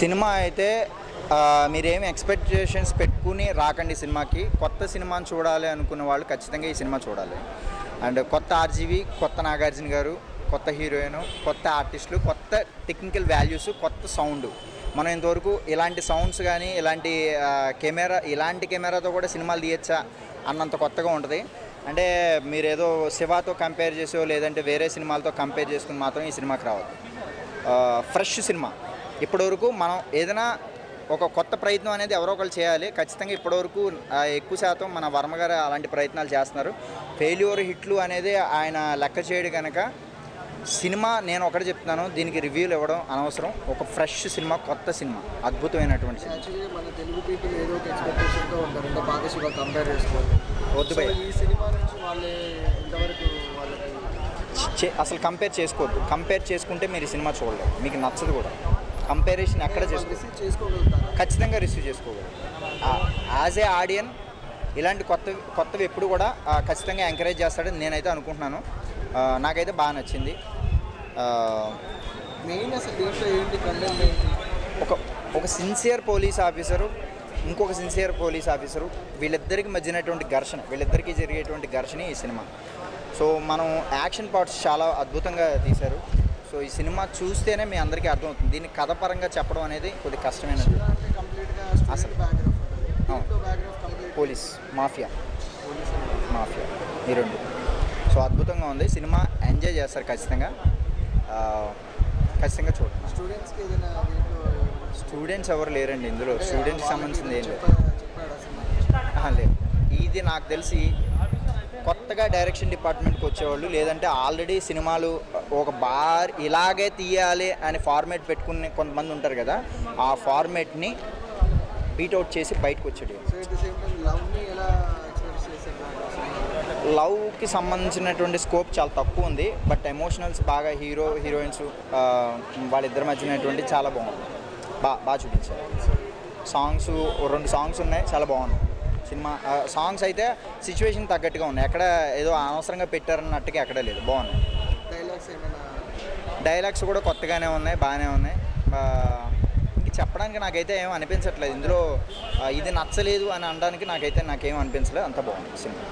Cinema అయితే మీరేమి expectations పెట్టుకుని రాకండి సినిమాకి. కొత్త సినిమాని చూడాలి అనుకున్న వాళ్ళు ఖచ్చితంగా ఈ సినిమా చూడాలి. అండ్ కొత్త ఆర్‌జీవి, కొత్త నాగార్జున గారు, కొత్త హీరోయిన్, కొత్త ఆర్టిస్టులు, కొత్త టెక్నికల్ వాల్యూస్, కొత్త సౌండ్. మనం ఇంతవరకు ఇలాంటి సౌండ్స్ కానీ ఇలాంటి కెమెరాతో కూడా సినిమాలు తీయచ్చా అన్నంత కొత్తగా ఉంటుంది. అంటే మీరేదో శివాతో కంపేర్ చేసో లేదంటే వేరే సినిమాలతో కంపేర్ చేసుకుని మాత్రం ఈ సినిమాకి రావద్దు. Fresh cinema. ఇప్పటివరకు మనం ఏదైనా ఒక కొత్త ప్రయత్నం అనేది ఎవరో ఒకరు చేయాలి. ఖచ్చితంగా ఇప్పటివరకు ఎక్కువ శాతం మన వర్మ గారు అలాంటి ప్రయత్నాలు చేస్తున్నారు. ఫెయిల్యూర్ హిట్లు అనేది ఆయన లెక్క చేయడు కనుక సినిమా నేను ఒకటి చెప్తున్నాను, దీనికి రివ్యూలు ఇవ్వడం అనవసరం. ఒక ఫ్రెష్ సినిమా, కొత్త సినిమా, అద్భుతమైనటువంటి సినిమా. యాక్చువల్లీ మన తెలుగు పీపుల్ ఏదో ఒక ఎక్స్పెక్టేషన్తో ఉంటారు, అంటే పాత సినిమా కంపేర్ చేసుకోవాలి. వద్దు భయ్, ఈ సినిమా నుంచి వాళ్ళే ఇంతవరకు వాళ్ళకి అసలు కంపేర్ చేసుకోవద్దు. కంపేర్ చేసుకుంటే మీరు ఈ సినిమా చూడలేదు, మీకు నచ్చదు కూడా. కంపారిజన్ ఎక్కడ చేసుకోగలుగుతారు, ఖచ్చితంగా రిసీవ్ చేసుకోగలరు. యాజ్ ఏ ఆడియన్ ఇలాంటి కొత్తవి ఎప్పుడు కూడా ఖచ్చితంగా ఎంకరేజ్ చేస్తాడని నేనైతే అనుకుంటున్నాను. నాకైతే బాగా నచ్చింది. మెయిన్ అసలు దీంట్లో ఏంటి కంటెంట్ ఏంటి? ఒక సిన్సియర్ పోలీస్ ఆఫీసరు, ఇంకొక సిన్సియర్ పోలీస్ ఆఫీసరు, వీళ్ళిద్దరికి వీళ్ళిద్దరికీ జరిగేటువంటి ఘర్షణ ఈ సినిమా. సో మనం యాక్షన్ పార్ట్స్ చాలా అద్భుతంగా తీశారు. సో ఈ సినిమా చూస్తేనే మీ అందరికీ అర్థమవుతుంది. దీన్ని కథపరంగా చెప్పడం అనేది కొద్దిగా కష్టమైనది. అసలు పోలీస్ మాఫియా ఈ రెండు. సో అద్భుతంగా ఉంది సినిమా. ఎంజాయ్ చేస్తారు ఖచ్చితంగా చూడండి. స్టూడెంట్స్ ఎవరు లేరండి ఇందులో. స్టూడెంట్స్కి సంబంధించింది ఏం లేదు. ఇది నాకు తెలిసి కొత్తగా డైరెక్షన్ డిపార్ట్మెంట్కి వచ్చేవాళ్ళు, లేదంటే ఆల్రెడీ సినిమాలు ఒక ఇలాగే తీయాలి అని ఫార్మేట్ పెట్టుకునే కొంతమంది ఉంటారు కదా, ఆ ఫార్మేట్ని బీట్అవుట్ చేసి బయటకు వచ్చేది. లవ్కి సంబంధించినటువంటి స్కోప్ చాలా తక్కువ ఉంది, బట్ ఎమోషనల్స్ బాగా హీరోయిన్స్ వాళ్ళిద్దరి మధ్యనటువంటి చాలా బాగుంది. బాగా చూపించారు. 2 సాంగ్స్ ఉన్నాయి, చాలా బాగున్నాయి. సినిమా సాంగ్స్ అయితే సిచ్యువేషన్ తగ్గట్టుగా ఉన్నాయి, ఎక్కడ ఏదో అనవసరంగా పెట్టారన్నట్టుగా ఎక్కడ లేదు, బాగున్నాయి. డైలాగ్స్ కూడా కొత్తగానే ఉన్నాయి, బాగానే ఉన్నాయి. ఇంక చెప్పడానికి నాకైతే ఏం అనిపించట్లేదు ఇందులో. ఇది నచ్చలేదు అని అనడానికి నాకేం అనిపించలేదు. అంత బాగుంది సినిమా.